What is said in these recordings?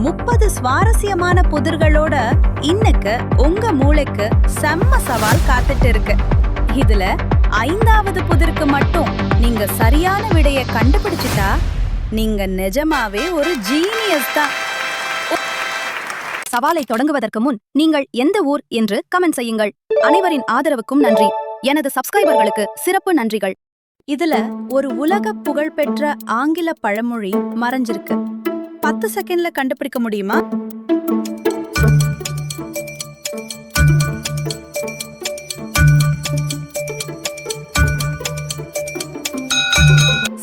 30 சுவாரஸ்யமான புதிர்களோட இன்னைக்கு உங்க மூளைக்கு செம்ம சவால் காத்துட்டு இருக்கு. இதுல 5வது புதிருக்கு மட்டும் நீங்க சரியான விடைய கண்டுபிடிச்சிட்டா நீங்க நிஜமாவே ஒரு ஜீனியஸ் தான். சவாலை தொடங்குவதற்கு முன் நீங்கள் எந்த ஊர் என்று கமெண்ட் செய்யுங்கள். அனைவரின் ஆதரவுக்கும் நன்றி. எனது சப்ஸ்கிரைபர்களுக்கு சிறப்பு நன்றிகள். இதுல ஒரு உலக புகழ்பெற்ற ஆங்கில பழமொழி மறைஞ்சிருக்கு. 10 செகண்ட்ல கண்டுபிடிக்க முடியுமா?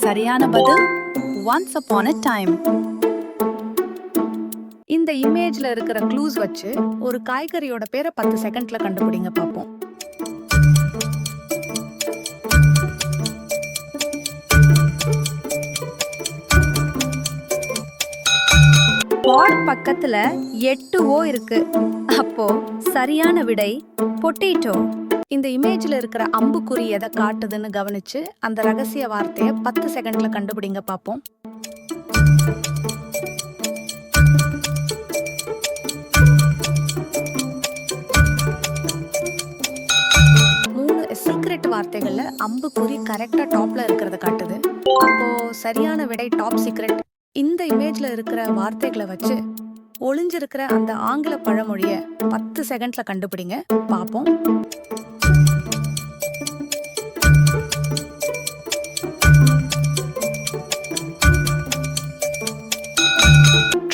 சரியான பதில் ஒன்ஸ் அப்பான் எ டைம். இந்த இமேஜ்ல இருக்கிற க்ளூஸ் வச்சு ஒரு காய்கறியோட பேரை 10 செகண்ட்ல கண்டுபிடிங்க பாப்போம். பாட் பக்கத்துல 8 ஓ இருக்கு. அப்போ சரியான விடை பொட்டேட்டோ. இந்த இமேஜ்ல இருக்கிற அம்புக்குறி எதை காட்டுதுன்னு கவனிச்சு அந்த ரகசிய வார்த்தையை 10 செகண்ட்ல கண்டுபிடிங்க பாப்போம். சீக்ரெட் வார்த்தைகள்ல அம்புக்குறி கரெக்டா டாப்ல இருக்கிறத காட்டுது. அப்போ சரியான விடை டாப் சீக்ரெட். இந்த இமேஜ்ல இருக்கிற வார்த்தைகளை வச்சு ஒளிஞ்சிருக்கிற அந்த ஆங்கில பழமொழிய 10 செகண்ட்ல கண்டுபிடிங்க பாப்போம்.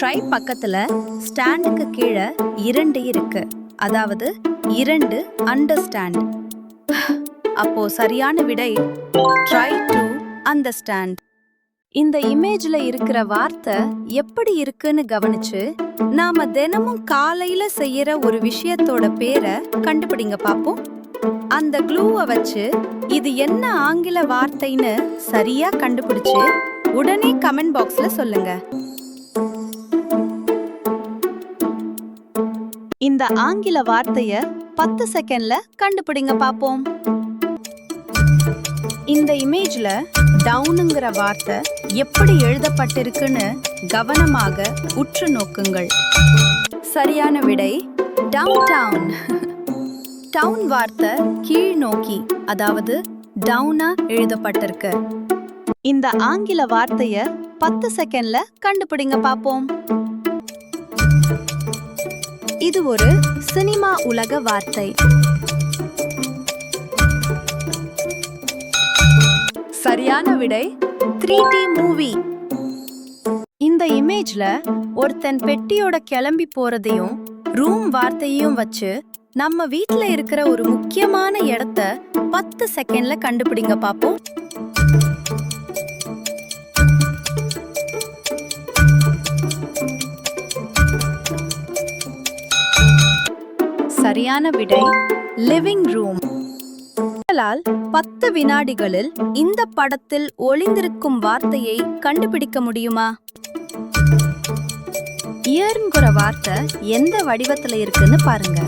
ட்ரை பக்கத்துல ஸ்டாண்டுக்கு கீழே 2 இருக்கு. அதாவது 2 அண்டர்ஸ்டாண்ட். அப்போ சரியான விடை ட்ரை டு அண்டர்ஸ்டாண்ட். இந்த இமேஜ்ல இருக்கிற வார்த்தை எப்படி இருக்குன்னு கவனிச்சு நாம தினமும் காலையில செய்யற ஒரு விஷயத்தோட பேரை கண்டுபிடிங்க பாப்போம். அந்த க்ளூவை வச்சு இது என்ன ஆங்கில வார்த்தைன்னு சரியா கண்டுபிடிச்சு உடனே கமெண்ட் பாக்ஸ்ல சொல்லுங்க. இந்த ஆங்கில வார்த்தைய 10 செகண்ட்ல கண்டுபிடிங்க பாப்போம். இந்த இமேஜ்ல டவுனுங்கிற வார்த்தை எப்படி எழுதப்பட்டிருக்குன்னு கவனமாக உற்று நோக்குங்கள். சரியான விடை டவுன் டவுன். டவுன் வார்த்தை கீழ் நோக்கி, அதாவது டவுனா எழுதப்பட்டிருக்கு. இந்த ஆங்கில வார்த்தைய 10 செகண்ட்ல கண்டுபிடிங்க பாப்போம். இது ஒரு சினிமா உலக வார்த்தை. சரியான விடை 3D மூவி. இந்த இமேஜ்ல ஒருத்தன் பெட்டியோட கிளம்பி போறதையும் ரூம் வார்த்தையும் வச்சு நம்ம வீட்ல இருக்கிற ஒரு முக்கியமான இடத்த 10 செகண்ட்ல கண்டுபிடிங்க பாப்போம். சரியான விடை லிவிங் ரூம். 10 வினாடிகளில் இந்த படத்தில் ஒளிந்திருக்கும் வார்த்தையை கண்டுபிடிக்க முடியுமா? இயர்ங்கிற வார்த்தை எந்த வடிவத்துல இருக்குன்னு பாருங்க.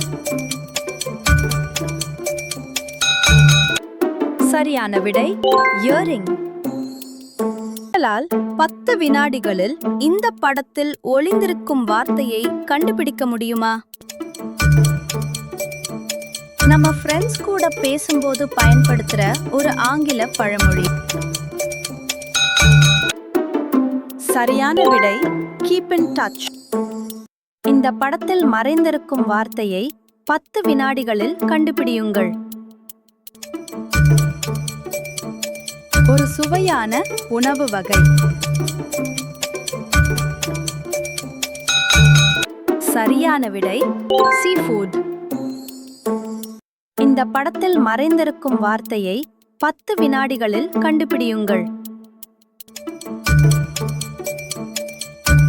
சரியான விடை இயரிங். 10 வினாடிகளில் இந்த படத்தில் ஒளிந்திருக்கும் வார்த்தையை கண்டுபிடிக்க முடியுமா? நம்ம ஃப்ரெண்ட்ஸ் கூட பேசும்போது பயன்படுத்துற ஒரு ஆங்கில பழமொழி. சரியான விடை கீப் இன் டச். இந்த படத்தில் மறைந்திருக்கும் வார்த்தையை 10 வினாடிகளில் கண்டுபிடியுங்கள். ஒரு சுவையான உணவு வகை. சரியான விடை சீ ஃபுட். இந்த படத்தில் மறைந்திருக்கும் வார்த்தையை 10 வினாடிகளில் கண்டுபிடியுங்கள்.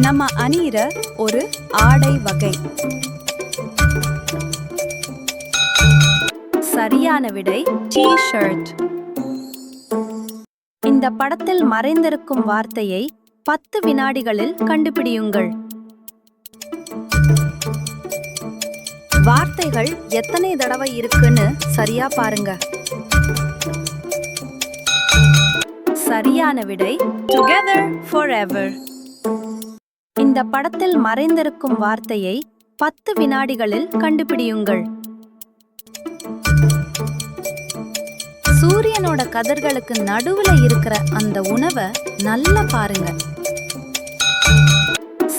நம்ம அணியிற ஒரு ஆடை வகை. சரியான விடை டி-ஷர்ட். இந்த படத்தில் மறைந்திருக்கும் வார்த்தையை 10 வினாடிகளில் கண்டுபிடியுங்கள். வார்த்தைகள் எத்தனை தடவை இருக்குன்னு சரியா பாருங்க. சரியான விடை டுகெதர் ஃபாரெவர். இந்த படத்தில் மறைந்திருக்கும் வார்த்தையை 10 வினாடிகளில் கண்டுபிடியுங்கள். சூரியனோட கதிர்களுக்கு நடுவுல இருக்கிற அந்த உணவை நல்லா பாருங்க.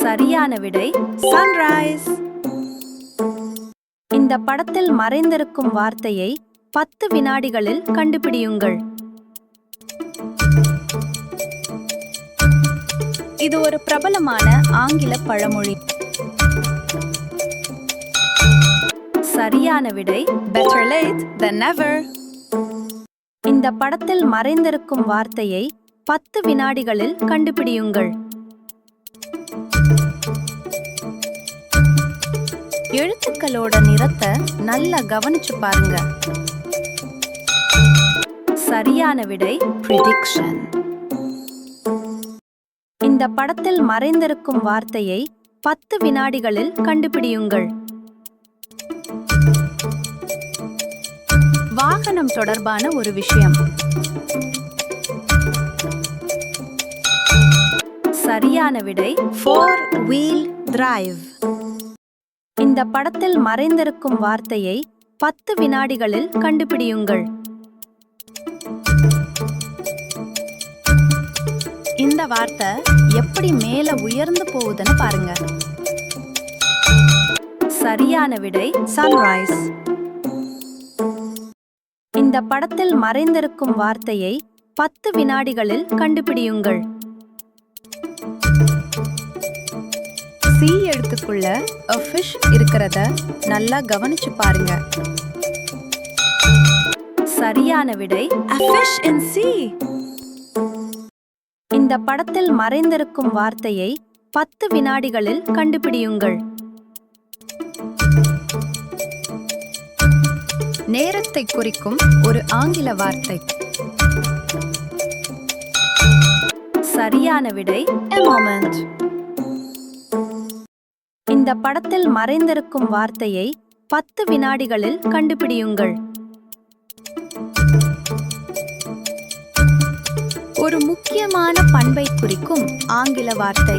சரியான விடை சன்ரைஸ். இந்த படத்தில் மறைந்திருக்கும் வார்த்தையை 10 வினாடிகளில் கண்டுபிடியுங்கள். இது ஒரு பிரபலமான ஆங்கில பழமொழி. சரியான விடை better late than never. இந்த படத்தில் மறைந்திருக்கும் வார்த்தையை 10 வினாடிகளில் கண்டுபிடியுங்கள். எழுத்துக்களோட நிறத்தை நல்லா கவனிச்சு பாருங்க. சரியான விடை prediction. இந்த படத்தில் மறைந்திருக்கும் வார்த்தையை 10 வினாடிகளில் கண்டுபிடியுங்கள். வாகனம் தொடர்பான ஒரு விஷயம். சரியான விடை 4-wheel drive. இந்த படத்தில் மறைந்திருக்கும் வார்த்தையை 10 வினாடிகளில் கண்டுபிடியுங்கள். இந்த வார்த்தை எப்படி மேல உயர்ந்து போகுதுன்னு பாருங்க. சரியான விடை சன்ரைஸ். இந்த படத்தில் மறைந்திருக்கும் வார்த்தையை 10 வினாடிகளில் கண்டுபிடியுங்கள். சி எழுத்துக்குள்ள a fish இருக்கிறத நல்லா கவனிச்சு பாருங்க. சரியான விடை a fish in sea. இந்த படத்தில் மறைந்திருக்கும் வார்த்தையை 10 வினாடிகளில் கண்டுபிடியுங்கள். நேரத்தை குறிக்கும் ஒரு ஆங்கில வார்த்தை. சரியான விடை a moment. இந்த படத்தில் மறைந்திருக்கும் வார்த்தையை 10 வினாடிகளில் கண்டுபிடியுங்கள். ஒரு முக்கியமான பண்பை குறிக்கும் ஆங்கில வார்த்தை.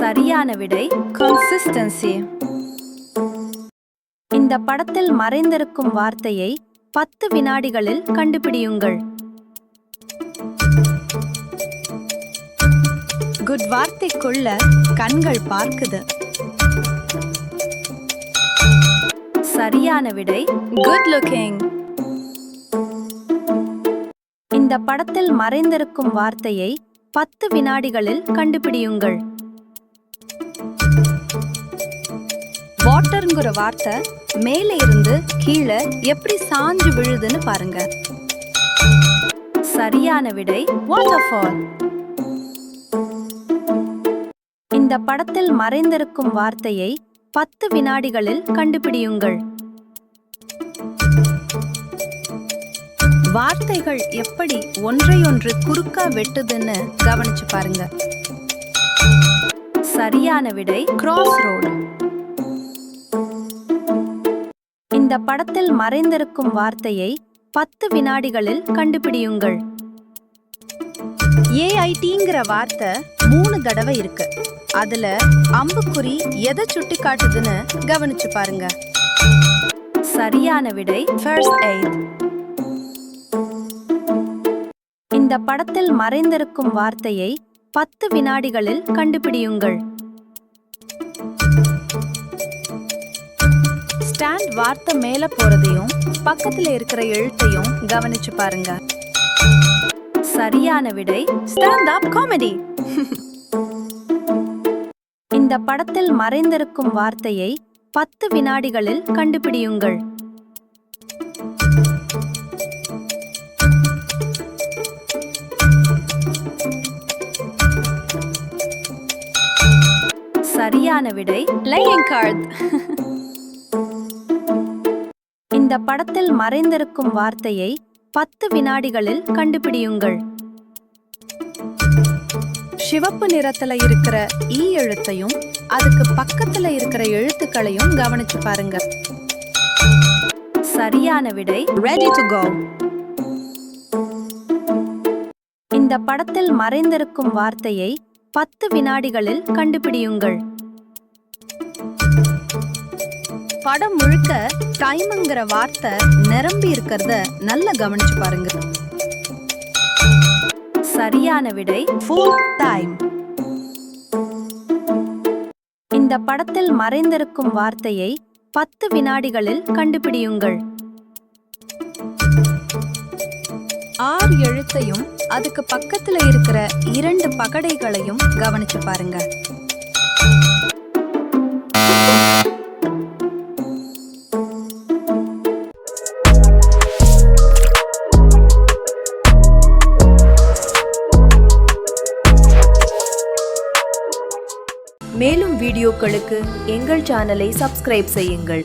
சரியான விடை consistency. இந்த படத்தில் மறைந்திருக்கும் வார்த்தையை 10 வினாடிகளில் கண்டுபிடியுங்கள். குட் வார்த்தைக்குள்ள கண்கள் பார்க்குது. சரியான விடை குட் லுக்கிங். இந்த படத்தில் மறைந்திருக்கும் வார்த்தையை 10 வினாடிகளில் கண்டுபிடியுங்கள். வாட்டர்ங்கிற வார்த்தை மேலே இருந்து கீழே எப்படி சாஞ்சு விழுதுன்னு பாருங்க. சரியான விடை வாட்டர்ஃபால். இந்த படத்தில் மறைந்திருக்கும் வார்த்தையை 10 வினாடிகளில் கண்டுபிடியுங்கள். வார்த்தைகள் எப்படி ஒன்றையொன்று குறுக்கா வெட்டுதுன்னு கவனிச்சு பாருங்க. சரியான விடை கிராஸ் ரோடு. இந்த படத்தில் மறைந்திருக்கும் வார்த்தையை 10 வினாடிகளில் கண்டுபிடியுங்கள். AITங்கிற வார்த்தை 3 தடவை இருக்கு. அதுல அம்புக்குறி எதை சுட்டி காட்டுதுன்னு கவனிச்சு பாருங்க. சரியான விடை ஃபர்ஸ்ட் எய்ட். இந்த படத்தில் மறைந்திருக்கும் வார்த்தையை 10 வினாடிகளில் கண்டுபிடியுங்கள். ஸ்டாண்ட் வார்த்தை மேல போறதையும் பக்கத்துல இருக்கிற எழுத்தையும் கவனிச்சு பாருங்க. சரியான விடை ஸ்டாண்ட் அப் காமெடி. இந்த படத்தில் மறைந்திருக்கும் வார்த்தையை 10 வினாடிகளில் கண்டுபிடியுங்கள். சரியான விடை லேயிங் கார்டு. இந்த படத்தில் மறைந்திருக்கும் வார்த்தையை 10 வினாடிகளில் கண்டுபிடியுங்கள். சிவப்பு நிறத்துல இருக்கிற ஈ எழுத்தையும் அதுக்கு பக்கத்துல இருக்கிற எழுத்துக்களையும் கவனிச்சு பாருங்க. சரியான விடை ரெடி டு கோ. இந்த படத்தில் மறைந்திருக்கும் வார்த்தையை 10 வினாடிகளில் கண்டுபிடியுங்கள். படம் முழுக்க டைம்ங்கிற வார்த்தை நிரம்பி இருக்கிறத நல்லா கவனிச்சு பாருங்க. சரியான விடை ஃபுல் டைம். இந்த படத்தில் மறைந்திருக்கும் வார்த்தையை 10 வினாடிகளில் கண்டுபிடியுங்கள். 6 எழுத்தையும் அதுக்கு பக்கத்துல இருக்கிற 2 பகடைகளையும் கவனிச்சு பாருங்க. மேலும் வீடியோக்களுக்கு எங்கள் சேனலை சப்ஸ்கிரைப் செய்யுங்கள்.